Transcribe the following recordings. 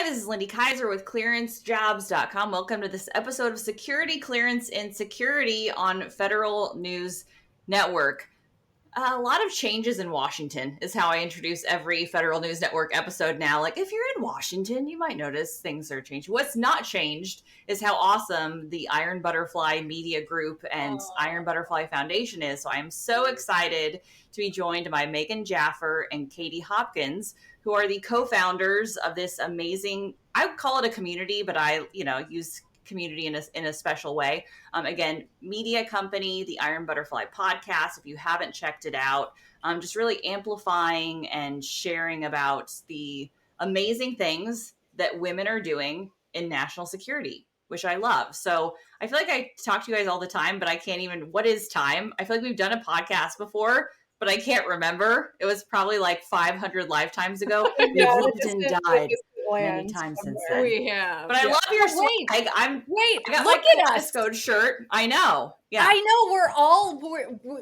Hi, this is Lindy Kaiser with ClearanceJobs.com. Welcome to this episode of Security Clearance and Security on Federal News Network. A lot of changes in Washington is how I introduce every Federal News Network episode now. Like, if you're in Washington, you might notice things are changing. What's not changed is how awesome the Iron Butterfly Media Group and Iron Butterfly Foundation is. So I am so excited to be joined by Megan Jaffer and Cadie Hopkins, who are the co-founders of this amazing, I would call it a community, but I, use community in a special way. Again, media company, the Iron Butterfly podcast. If you haven't checked it out, just really amplifying and sharing about the amazing things that women are doing in national security, which I love. So I feel like I talk to you guys all the time, but I can't even, what is time? I feel like we've done a podcast before, but I can't remember. It was probably like 500 lifetimes ago. We've lived and died many times since then. We have. But I love your swag. I got look my at us. code shirt. I know. Yeah. I know. We're all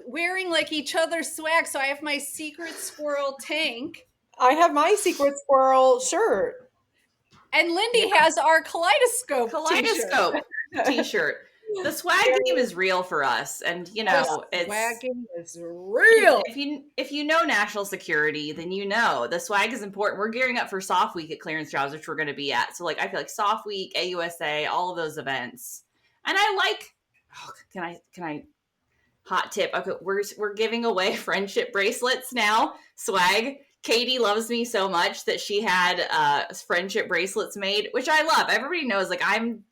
wearing like each other's swag. So I have my Secret Squirrel tank. I have my Secret Squirrel shirt. And Lindy has our Kaleidoscope t-shirt. The swag game is real for us, and the swag game is real. If you know national security, then the swag is important. We're gearing up for Soft Week at Clearance Jobs, which we're going to be at. So, I feel like Soft Week, AUSA, all of those events, and I like. Oh, can I? Hot tip. Okay, we're giving away friendship bracelets now. Swag. Cadie loves me so much that she had friendship bracelets made, which I love. Everybody knows, I'm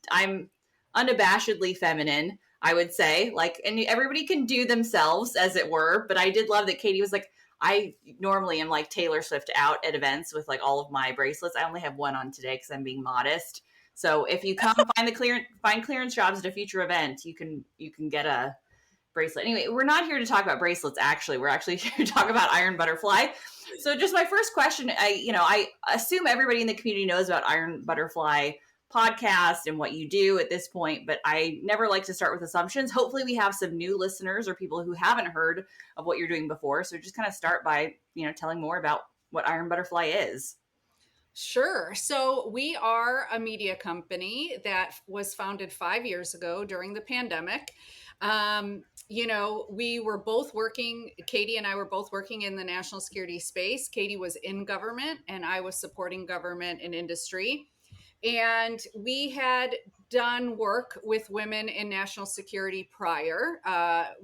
unabashedly feminine, I would say, and everybody can do themselves, as it were. But I did love that Cadie was like, I normally am like Taylor Swift out at events with all of my bracelets. I only have one on today because I'm being modest. So if you come find Clearance Jobs at a future event, you can get a bracelet. Anyway, we're not here to talk about bracelets. Actually, we're actually here to talk about Iron Butterfly. So just my first question, I assume everybody in the community knows about Iron Butterfly podcast and what you do at this point, but I never like to start with assumptions. Hopefully we have some new listeners or people who haven't heard of what you're doing before. So just kind of start by, telling more about what Iron Butterfly is. Sure. So we are a media company that was founded 5 years ago during the pandemic. We were both working, Cadie and I were both working in the national security space. Cadie was in government and I was supporting government and industry. And we had done work with women in national security prior.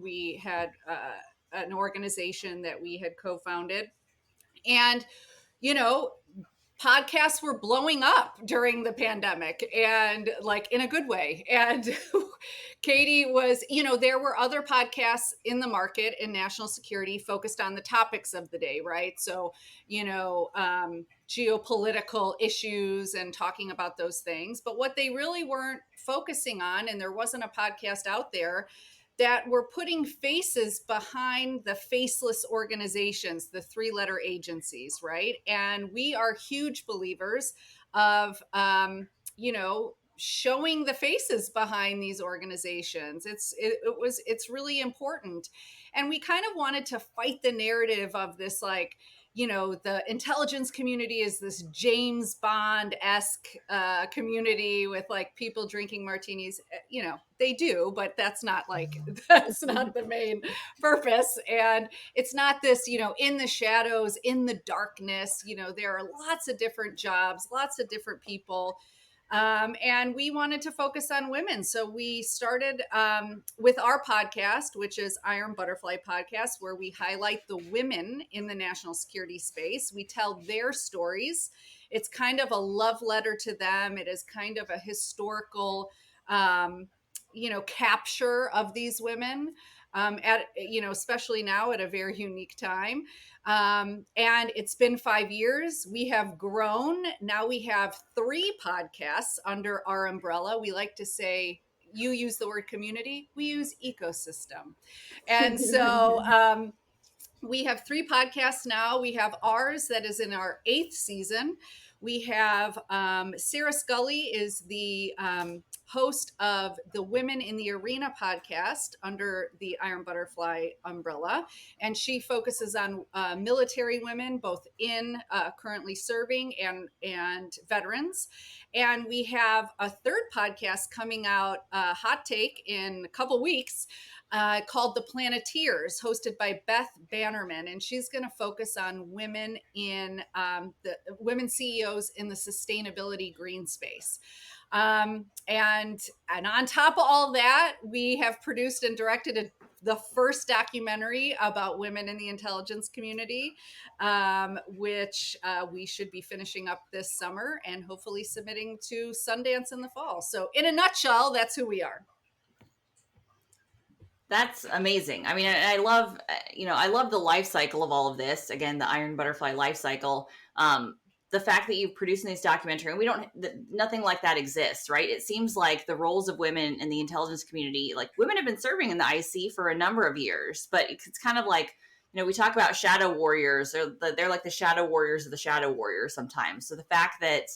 We had an organization that we had co-founded. And, podcasts were blowing up during the pandemic, and in a good way. And Cadie was, there were other podcasts in the market in national security focused on the topics of the day, right? So, geopolitical issues and talking about those things. But what they really weren't focusing on, and there wasn't a podcast out there that were putting faces behind the faceless organizations, the 3-letter agencies, right? And we are huge believers of, showing the faces behind these organizations. It's really important. And we kind of wanted to fight the narrative of this, the intelligence community is this James Bond-esque community with people drinking martinis. They do, but that's not the main purpose. And it's not this, in the shadows, in the darkness. There are lots of different jobs, lots of different people. And we wanted to focus on women. So we started with our podcast, which is Iron Butterfly Podcast, where we highlight the women in the national security space. We tell their stories. It's kind of a love letter to them. It is kind of a historical, capture of these women. Especially now at a very unique time. And it's been 5 years. We have grown. Now we have 3 podcasts under our umbrella. We like to say, you use the word community, we use ecosystem. And so we have 3 podcasts now. We have ours that is in our 8th season, We have Sarah Scully is the host of the Women in the Arena podcast under the Iron Butterfly umbrella. And she focuses on military women, both in currently serving and veterans. And we have a third podcast coming out, hot take, in a couple weeks, called The Planeteers, hosted by Beth Bannerman. And she's going to focus on women in the women CEOs in the sustainability green space. And on top of all that, we have produced and directed the first documentary about women in the intelligence community, which we should be finishing up this summer and hopefully submitting to Sundance in the fall. So in a nutshell, that's who we are. That's amazing. I mean, I love, I love the life cycle of all of this. Again, the Iron Butterfly life cycle. The fact that you've produced these documentary, and nothing like that exists, right? It seems like the roles of women in the intelligence community, like women have been serving in the IC for a number of years, but it's kind of like, we talk about shadow warriors, or they're like the shadow warriors of the shadow warriors sometimes. So the fact that,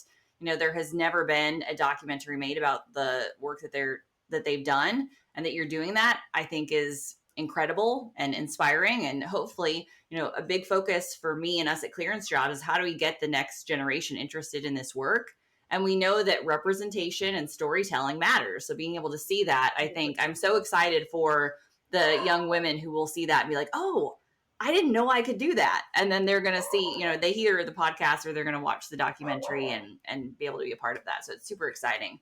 there has never been a documentary made about the work that they've done, and that you're doing that, I think is incredible and inspiring. And hopefully, a big focus for me and us at ClearanceJobs is how do we get the next generation interested in this work? And we know that representation and storytelling matters. So being able to see that, I think I'm so excited for the young women who will see that and be like, oh, I didn't know I could do that. And then they're going to see, they hear the podcast or they're going to watch the documentary and be able to be a part of that. So it's super exciting.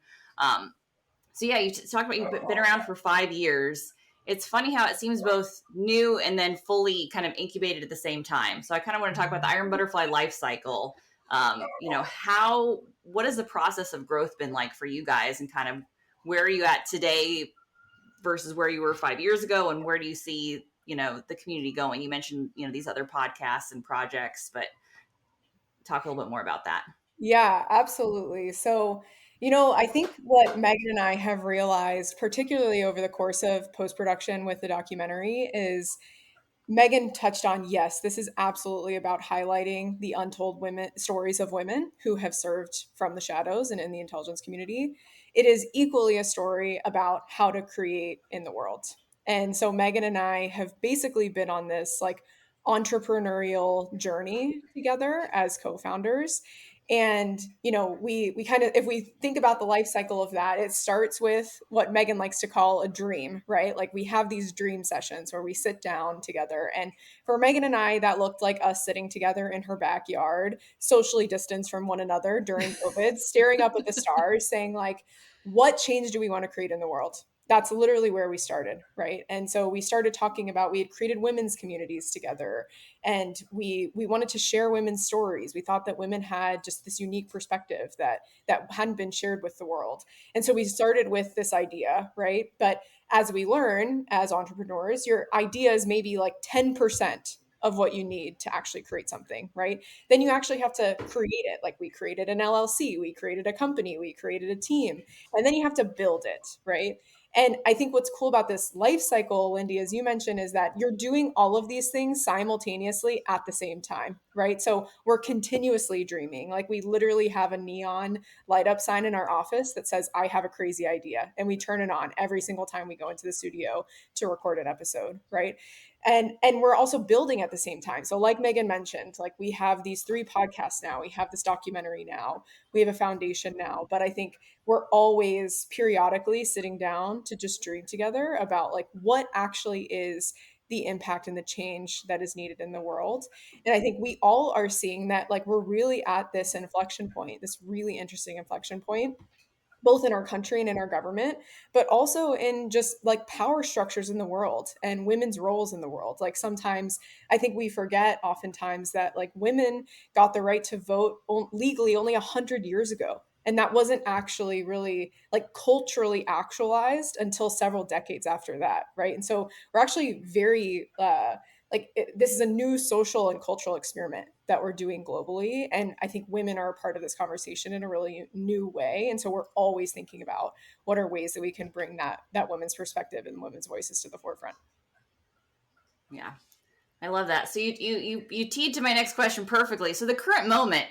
So yeah, you talk about you've been around for 5 years. It's funny how it seems both new and then fully kind of incubated at the same time. So I kind of want to talk about the Iron Butterfly life cycle. What has the process of growth been like for you guys, and kind of where are you at today versus where you were 5 years ago, and where do you see, the community going? You mentioned, these other podcasts and projects, but talk a little bit more about that. Yeah, absolutely. So, I think what Megan and I have realized, particularly over the course of post-production with the documentary, is Megan touched on, yes, this is absolutely about highlighting the untold stories of women who have served from the shadows and in the intelligence community. It is equally a story about how to create in the world. And so Megan and I have basically been on this like entrepreneurial journey together as co-founders. And, we kind of, if we think about the life cycle of that, it starts with what Megan likes to call a dream, right? Like we have these dream sessions where we sit down together. And for Megan and I, that looked like us sitting together in her backyard, socially distanced from one another during COVID, staring up at the stars, saying like, what change do we want to create in the world? That's literally where we started, right? And so we started talking about, we had created women's communities together, and we wanted to share women's stories. We thought that women had just this unique perspective that hadn't been shared with the world. And so we started with this idea, right? But as we learn as entrepreneurs, your idea is maybe like 10% of what you need to actually create something, right? Then you actually have to create it. Like we created an LLC, we created a company, we created a team, and then you have to build it, right? And I think what's cool about this life cycle, Lindy, as you mentioned, is that you're doing all of these things simultaneously at the same time, right? So we're continuously dreaming. Like we literally have a neon light up sign in our office that says, I have a crazy idea. And we turn it on every single time we go into the studio to record an episode, right? And we're also building at the same time. So like Megan mentioned, like we have these 3 podcasts now, we have this documentary now, we have a foundation now, but I think we're always periodically sitting down to just dream together about like what actually is the impact and the change that is needed in the world. And I think we all are seeing that like we're really at this inflection point, this really interesting inflection point, both in our country and in our government, but also in just like power structures in the world and women's roles in the world. Like sometimes I think we forget oftentimes that like women got the right to vote legally only 100 years ago. And that wasn't actually really like culturally actualized until several decades after that, right? And so we're actually very this is a new social and cultural experiment that we're doing globally, and I think women are a part of this conversation in a really new way. And so we're always thinking about what are ways that we can bring that women's perspective and women's voices to the forefront. Yeah, I love that. So you teed to my next question perfectly. So the current moment,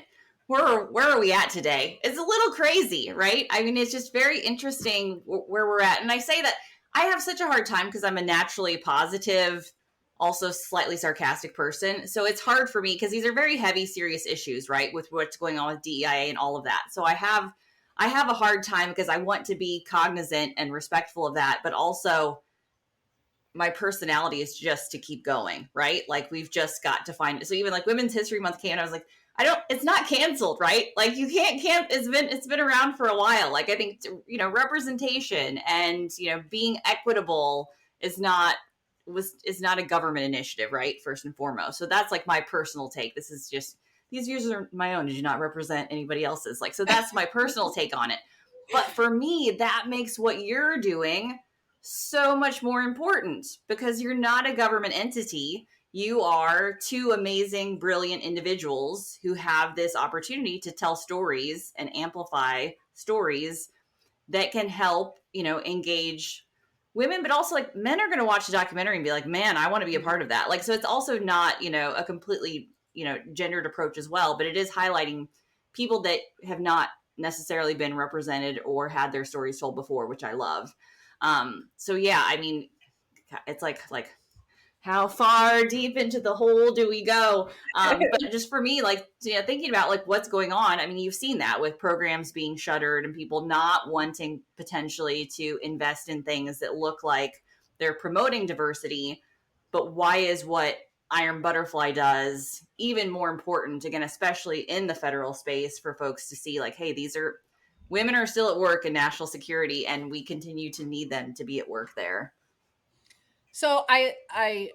where are we at today? It's a little crazy, right? I mean, it's just very interesting where we're at. And I say that I have such a hard time because I'm a naturally positive, also slightly sarcastic person. So it's hard for me because these are very heavy, serious issues, right? With what's going on with DEIA and all of that. So I have a hard time because I want to be cognizant and respectful of that, but also my personality is just to keep going, right? Like we've just got to find it. So even like Women's History Month came, and I was like, it's not canceled, right? Like you can't it's been around for a while. Like I think, representation and, being equitable is not a government initiative, right? First and foremost. So that's like my personal take. This is just, these views are my own. Do not represent anybody else's. Like, so that's my personal take on it. But for me, that makes what you're doing so much more important because you're not a government entity. You are two amazing, brilliant individuals who have this opportunity to tell stories and amplify stories that can help, engage women, but also like men are going to watch the documentary and be like, man, I want to be a part of that. Like, so it's also not, a completely, gendered approach as well, but it is highlighting people that have not necessarily been represented or had their stories told before, which I love. So yeah, I mean, it's like how far deep into the hole do we go? But just for me, like, thinking about like what's going on. I mean, you've seen that with programs being shuttered and people not wanting potentially to invest in things that look like they're promoting diversity. But why is what Iron Butterfly does even more important, again, especially in the federal space, for folks to see like, hey, women are still at work in national security and we continue to need them to be at work there. So I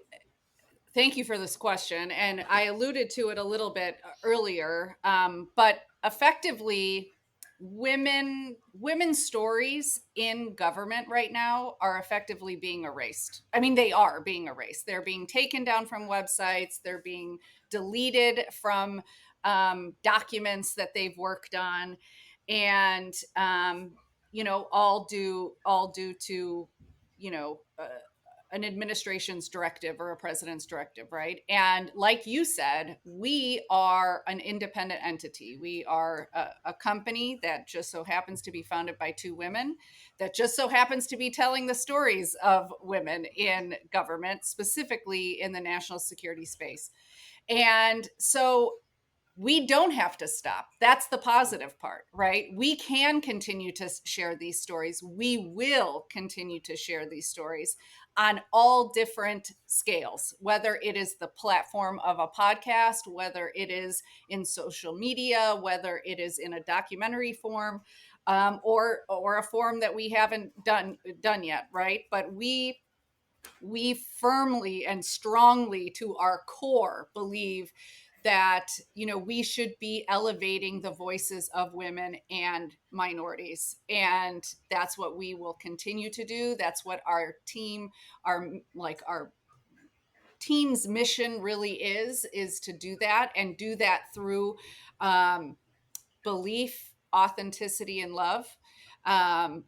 thank you for this question, and I alluded to it a little bit earlier, but effectively, women's stories in government right now are effectively being erased. I mean, they are being erased. They're being taken down from websites. They're being deleted from documents that they've worked on, and all due to an administration's directive or a president's directive, right? And like you said, we are an independent entity. We are a company that just so happens to be founded by two women, that just so happens to be telling the stories of women in government, specifically in the national security space. And so we don't have to stop. That's the positive part, right? We can continue to share these stories. We will continue to share these stories on all different scales, whether it is the platform of a podcast, whether it is in social media, whether it is in a documentary form, or a form that we haven't done yet, right? But we firmly and strongly, to our core, believe that we should be elevating the voices of women and minorities, and that's what we will continue to do. That's what our team's mission really is to do that, and do that through belief, authenticity, and love. And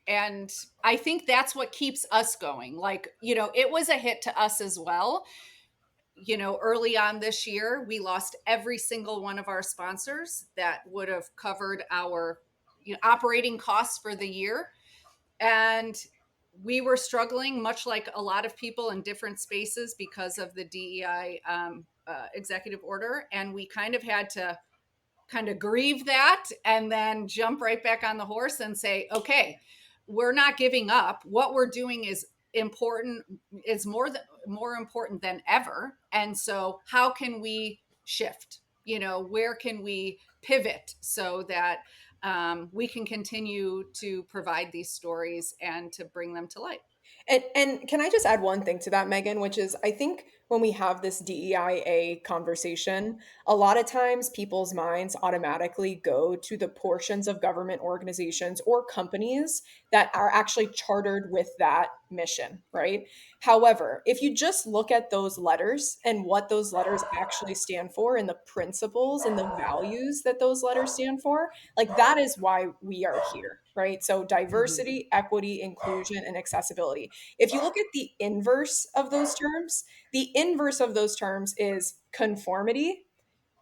I think that's what keeps us going. Like, it was a hit to us as well. Early on this year, we lost every single one of our sponsors that would have covered our operating costs for the year. And we were struggling, much like a lot of people in different spaces, because of the DEI executive order. And we kind of had to grieve that and then jump right back on the horse and say, okay, we're not giving up. What we're doing is important, is more important than ever. And so how can we shift? Where can we pivot so that we can continue to provide these stories and to bring them to light? And can I just add one thing to that, Megan, which is I think when we have this DEIA conversation, a lot of times people's minds automatically go to the portions of government organizations or companies that are actually chartered with that mission, right? However, if you just look at those letters and what those letters actually stand for and the principles and the values that those letters stand for, like that is why we are here, right? So diversity, equity, inclusion, and accessibility. If you look at the inverse of those terms, the inverse of those terms is conformity,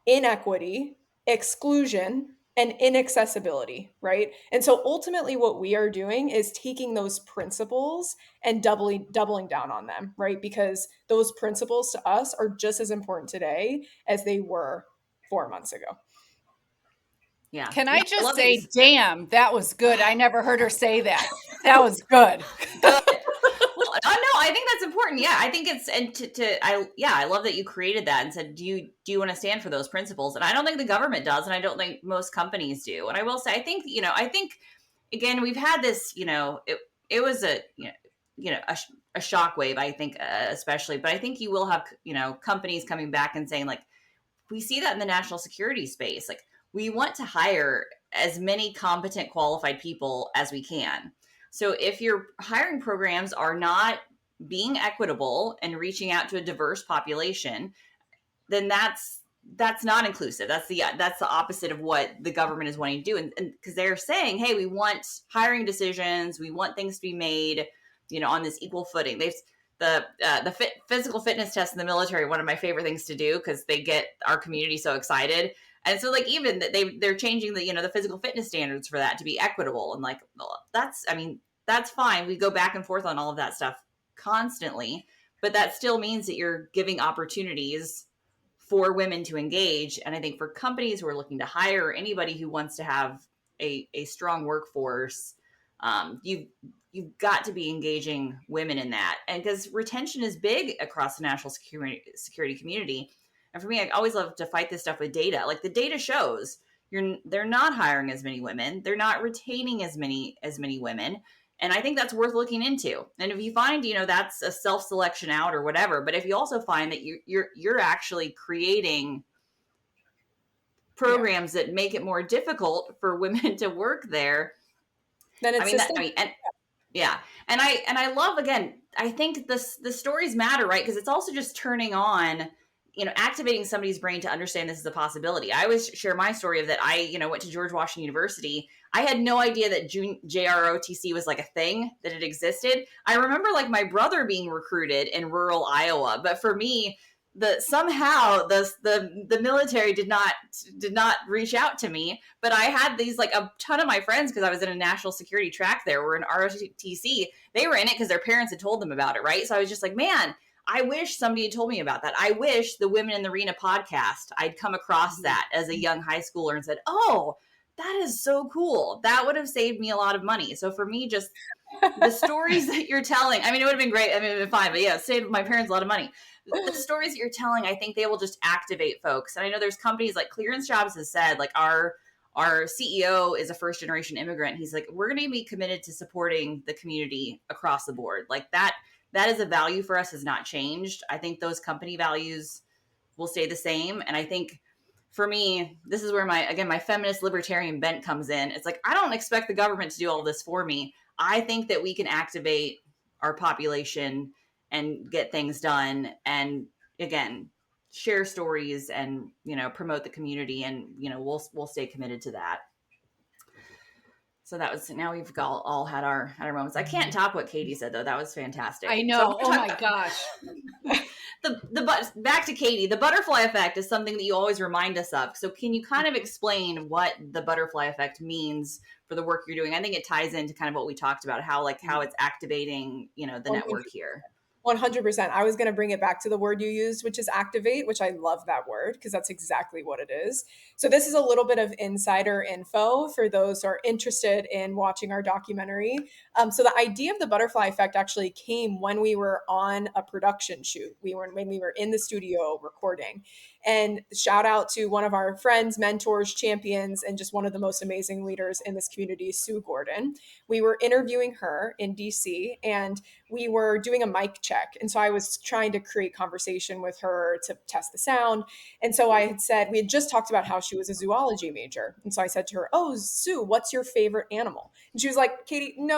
inequity, exclusion, and inaccessibility, right? And so ultimately what we are doing is taking those principles and doubling down on them, right? Because those principles to us are just as important today as they were 4 months ago. Yeah. Can Yeah, I just love say, these. damn, that was good. I never heard her say that. That was good. Good. Well, no, I think that's important. Yeah, I think it's, and I love that you created that and said, do you want to stand for those principles? And I don't think the government does, and I don't think most companies do. And I will say, I think again, we've had this, it was a a shockwave, I think, especially, but I think you will have companies coming back and saying, like, we see that in the national security space, like, we want to hire as many competent, qualified people as we can. So if your hiring programs are not being equitable and reaching out to a diverse population, then that's not inclusive. That's the opposite of what the government is wanting to do. And because they're saying, hey, we want hiring decisions, we want things to be made, on this equal footing. They've the physical fitness test in the military, one of my favorite things to do, because they get our community so excited. And so, like, even they're changing the physical fitness standards for that to be equitable. And, like, that's fine. We go back and forth on all of that stuff constantly, but that still means that you're giving opportunities for women to engage. And I think for companies who are looking to hire anybody who wants to have a strong workforce, you've got to be engaging women in that. And because retention is big across the national security community. And for me, I always love to fight this stuff with data. Like, the data shows they're not hiring as many women. They're not retaining as many women. And I think that's worth looking into. And if you find, that's a self-selection out or whatever, but if you also find that you're actually creating programs that make it more difficult for women to work there, Then it's yeah. And I love, again, I think the stories matter, right? Because it's also just turning on, activating somebody's brain to understand this is a possibility. I always share my story of that. I, went to George Washington University. I had no idea that JROTC was like a thing, that it existed. I remember, like, my brother being recruited in rural Iowa, but for me, somehow the military did not reach out to me. But I had these, like, a ton of my friends, because I was in a national security track there, were in ROTC. They were in it because their parents had told them about it, right? So I was just like, man, I wish somebody had told me about that. I wish the Women in the Arena podcast, I'd come across that as a young high schooler and said, oh, that is so cool. That would have saved me a lot of money. So for me, just the stories that you're telling, I mean, it would have been great. I mean, it would have been fine, but yeah, it saved my parents a lot of money. The stories that you're telling, I think they will just activate folks. And I know there's companies like ClearanceJobs has said, like, our CEO is a first generation immigrant. He's like, we're going to be committed to supporting the community across the board. Like, that is a value for us, has not changed. I think those company values will stay the same. And I think for me, this is where my feminist libertarian bent comes in. It's like, I don't expect the government to do all this for me. I think that we can activate our population and get things done. And again, share stories and, promote the community, and, we'll stay committed to that. So that was, now we've all had our moments. I can't top what Cadie said, though. That was fantastic. I know. So oh my gosh. Back to Cadie, the butterfly effect is something that you always remind us of. So can you kind of explain what the butterfly effect means for the work you're doing? I think it ties into kind of what we talked about, how it's activating, the network here. 100%. I was going to bring it back to the word you used, which is activate, which I love that word because that's exactly what it is. So this is a little bit of insider info for those who are interested in watching our documentary. So the idea of the butterfly effect actually came when we were on a production shoot. When we were in the studio recording. And shout out to one of our friends, mentors, champions, and just one of the most amazing leaders in this community, Sue Gordon. We were interviewing her in DC, and we were doing a mic check. And so I was trying to create conversation with her to test the sound. And so I had said, we had just talked about how she was a zoology major. And so I said to her, oh, Sue, what's your favorite animal? And she was like, Cadie, no.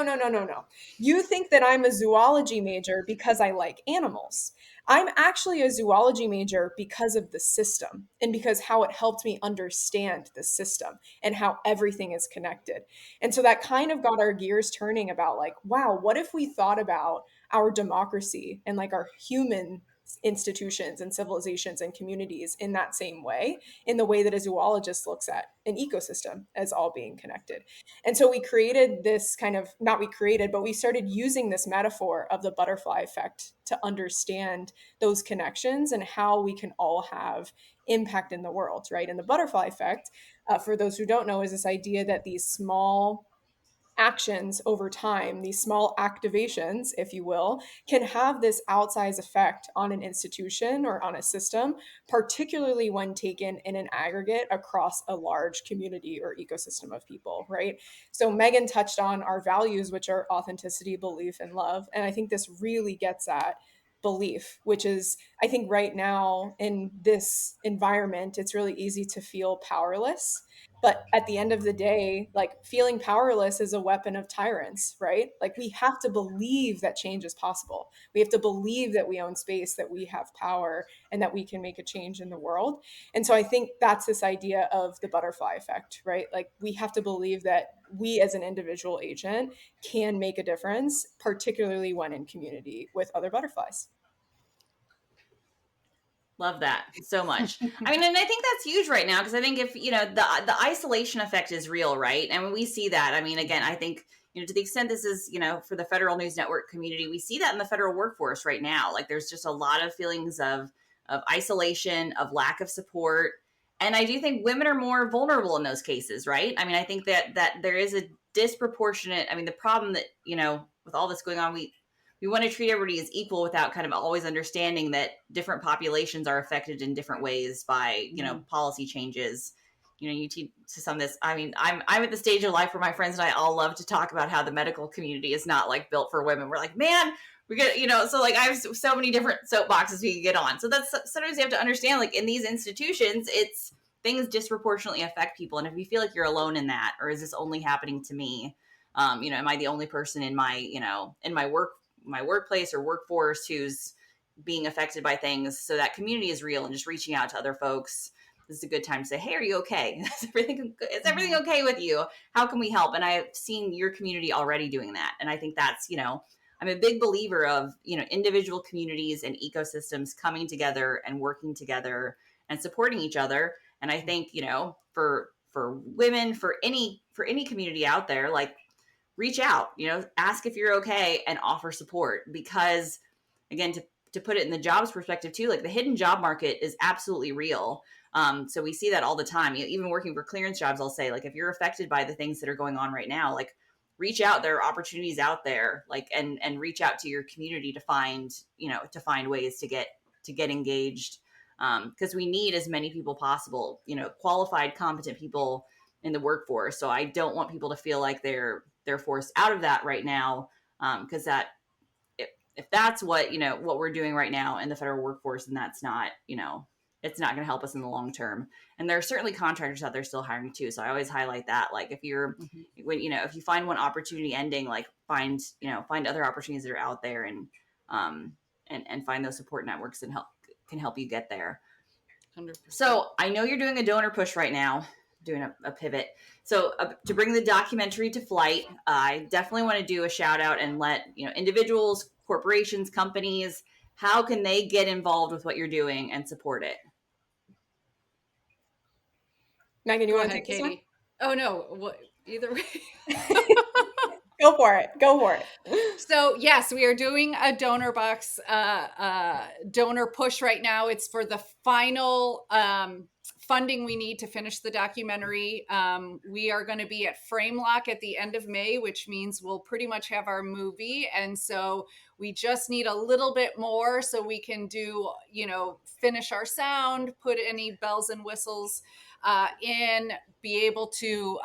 You think that I'm a zoology major because I like animals. I'm actually a zoology major because of the system and because how it helped me understand the system and how everything is connected. And so that kind of got our gears turning about, like, wow, what if we thought about our democracy and, like, our human institutions and civilizations and communities in that same way, in the way that a zoologist looks at an ecosystem as all being connected. And so we created this kind of, not we created, but we started using this metaphor of the butterfly effect to understand those connections and how we can all have impact in the world, right? And the butterfly effect, for those who don't know, is this idea that these small actions over time, these small activations, if you will, can have this outsized effect on an institution or on a system, particularly when taken in an aggregate across a large community or ecosystem of people, right? So Megan touched on our values, which are authenticity, belief, and love. And I think this really gets at belief, which is, I think right now in this environment, it's really easy to feel powerless. But at the end of the day, like feeling powerless is a weapon of tyrants, right? Like we have to believe that change is possible. We have to believe that we own space, that we have power, and that we can make a change in the world. And so I think that's this idea of the butterfly effect, right? Like we have to believe that we as an individual agent can make a difference, particularly when in community with other butterflies. Love that so much. I mean, and I think that's huge right now because I think if, the isolation effect is real, right? And when we see that, I mean, again, I think, to the extent this is, for the Federal News Network community, we see that in the federal workforce right now. Like there's just a lot of feelings of isolation, of lack of support. And I do think women are more vulnerable in those cases, right? I mean, I think that there is a disproportionate, I mean, the problem that, with all this going on, we want to treat everybody as equal without kind of always understanding that different populations are affected in different ways by, policy changes. You teach to some of this. I mean, I'm at the stage of life where my friends and I all love to talk about how the medical community is not like built for women. We're like, man, we get, so like I have so many different soapboxes we can get on. So that's sometimes you have to understand, like in these institutions, it's things disproportionately affect people. And if you feel like you're alone in that, or is this only happening to me? Am I the only person in my, in my workplace or workforce who's being affected by things? So that community is real, and just reaching out to other folks. This is a good time to say, hey, are you okay? Is everything okay with you? How can we help? And I've seen your community already doing that. And I think that's, I'm a big believer of, individual communities and ecosystems coming together and working together and supporting each other. And I think, for women, for any community out there, like reach out, ask if you're okay and offer support, because again, to put it in the jobs perspective too, like the hidden job market is absolutely real. So we see that all the time. Even working for ClearanceJobs, I'll say, like, if you're affected by the things that are going on right now, like reach out. There are opportunities out there, like, and reach out to your community to find ways to get engaged. Because we need as many people possible, qualified, competent people in the workforce. So I don't want people to feel like they're forced out of that right now. Because that, if that's what we're doing right now in the federal workforce, and that's not, it's not going to help us in the long term. And there are certainly contractors out there still hiring too. So I always highlight that, like if you're, when, if you find one opportunity ending, like find other opportunities that are out there, and find those support networks and can help you get there. 100%. So I know you're doing a donor push right now, doing a pivot. So to bring the documentary to flight, I definitely want to do a shout out and let individuals, corporations, companies, how can they get involved with what you're doing and support it? Megan, you want to take Katie? this one? Oh no, either way. Go for it. So yes, we are doing a donor box donor push right now. It's for the final funding we need to finish the documentary. We are going to be at frame lock at the end of May, which means we'll pretty much have our movie. And so we just need a little bit more so we can do, finish our sound, put any bells and whistles in, be able to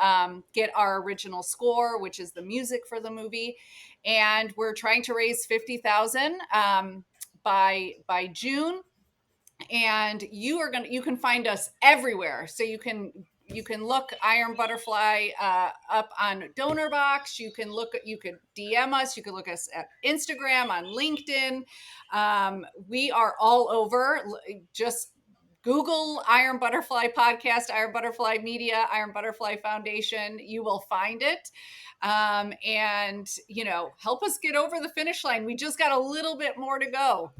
get our original score, which is the music for the movie. And we're trying to raise $50,000 by June. And you can find us everywhere. So you can look Iron Butterfly up on DonorBox. You could DM us. You could look us at Instagram, on LinkedIn. We are all over. Just Google Iron Butterfly Podcast, Iron Butterfly Media, Iron Butterfly Foundation. You will find it. And help us get over the finish line. We just got a little bit more to go.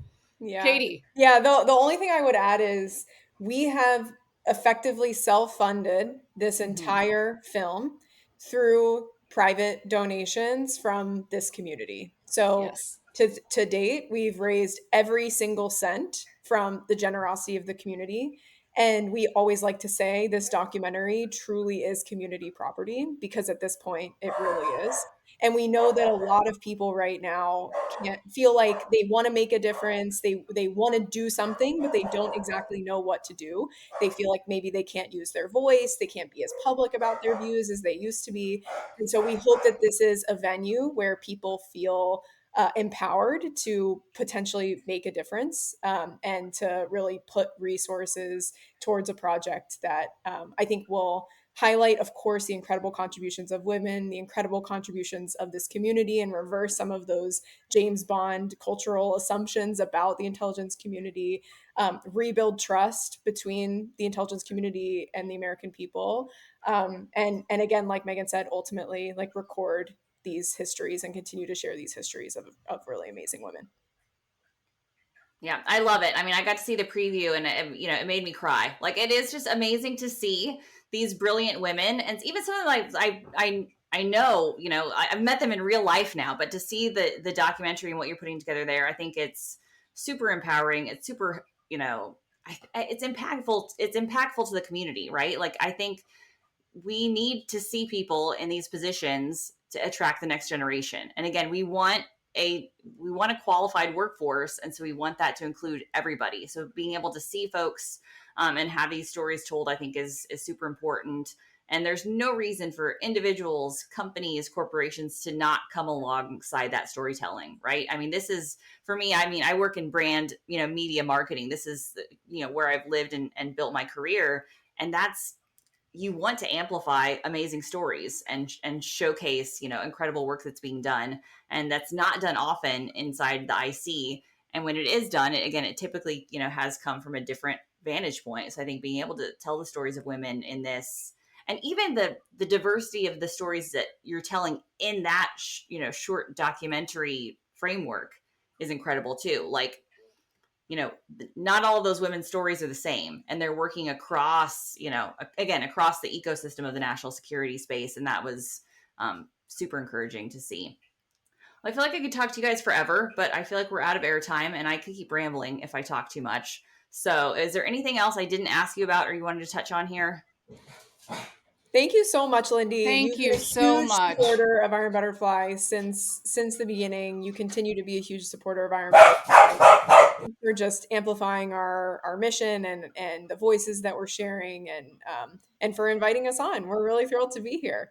Yeah. Cadie. Yeah. The only thing I would add is we have effectively self-funded this Mhm. entire film through private donations from this community. So Yes. to date, we've raised every single cent from the generosity of the community. And we always like to say this documentary truly is community property because at this point it really is. And we know that a lot of people right now can't feel like they want to make a difference. They want to do something, but they don't exactly know what to do. They feel like maybe they can't use their voice, they can't be as public about their views as they used to be. And so we hope that this is a venue where people feel empowered to potentially make a difference, and to really put resources towards a project that I think will highlight, of course, the incredible contributions of women, the incredible contributions of this community, and reverse some of those James Bond cultural assumptions about the intelligence community, rebuild trust between the intelligence community and the American people. And again, like Megan said, ultimately, like record these histories and continue to share these histories of really amazing women. Yeah, I love it. I mean, I got to see the preview and it made me cry. Like it is just amazing to see these brilliant women and even some of like I know, I've met them in real life now, but to see the documentary and what you're putting together there, I think it's super empowering. It's super, it's impactful. It's impactful to the community, right? Like I think we need to see people in these positions to attract the next generation. And again, we want a qualified workforce, and so we want that to include everybody. So being able to see folks and have these stories told, I think, is super important. And there's no reason for individuals, companies, corporations to not come alongside that storytelling, right? I mean, this is for me. I mean, I work in brand, media marketing. This is where I've lived and built my career, and that's you want to amplify amazing stories and showcase incredible work that's being done, and that's not done often inside the IC. And when it is done, it typically has come from a different vantage point. So I think being able to tell the stories of women in this, and even the diversity of the stories that you're telling in that short documentary framework is incredible too. Like, not all of those women's stories are the same, and they're working across, again, across the ecosystem of the national security space. And that was super encouraging to see. Well, I feel like I could talk to you guys forever, but I feel like we're out of airtime and I could keep rambling if I talk too much. So is there anything else I didn't ask you about or you wanted to touch on here? Thank you so much, Lindy. Thank You've been you a so huge much. supporter of Iron Butterfly since the beginning. You continue to be a huge supporter of Iron Butterfly. For just amplifying our mission and the voices that we're sharing, and for inviting us on. We're really thrilled to be here.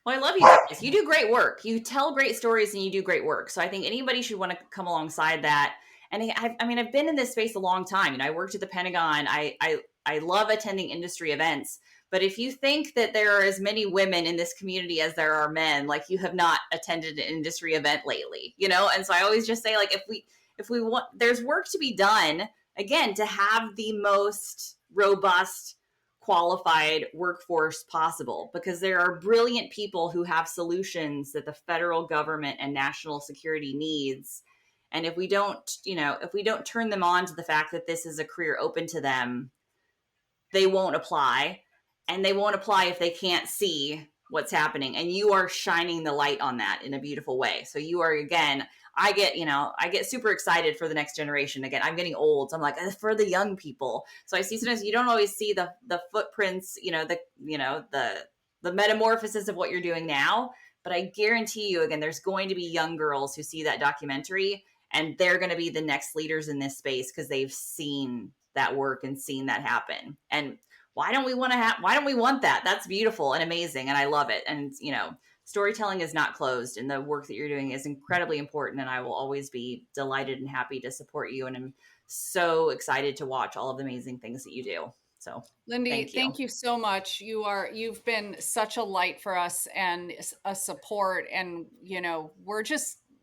Well, I love you guys. You do great work. You tell great stories and you do great work. So I think anybody should want to come alongside that. And I've been in this space a long time. I worked at the Pentagon. I love attending industry events. But if you think that there are as many women in this community as there are men, like you have not attended an industry event lately, And so I always just say, like, if we want, there's work to be done again to have the most robust, qualified workforce possible, because there are brilliant people who have solutions that the federal government and national security needs. And if we don't turn them on to the fact that this is a career open to them, they won't apply. And they won't apply if they can't see what's happening. And you are shining the light on that in a beautiful way. So you are, again, I get super excited for the next generation. Again, I'm getting old, so I'm like, for the young people. So I see sometimes you don't always see the footprints, the metamorphosis of what you're doing now. But I guarantee you, again, there's going to be young girls who see that documentary, and they're going to be the next leaders in this space because they've seen that work and seen that happen. And why don't we want that? That's beautiful and amazing, and I love it. And storytelling is not closed, and the work that you're doing is incredibly important, and I will always be delighted and happy to support you, and I'm so excited to watch all of the amazing things that you do. So Lindy, thank you. thank you so much. You've been such a light for us and a support. And,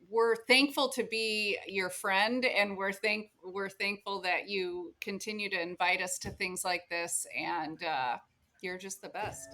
we're thankful to be your friend, and we're thankful that you continue to invite us to things like this. And you're just the best.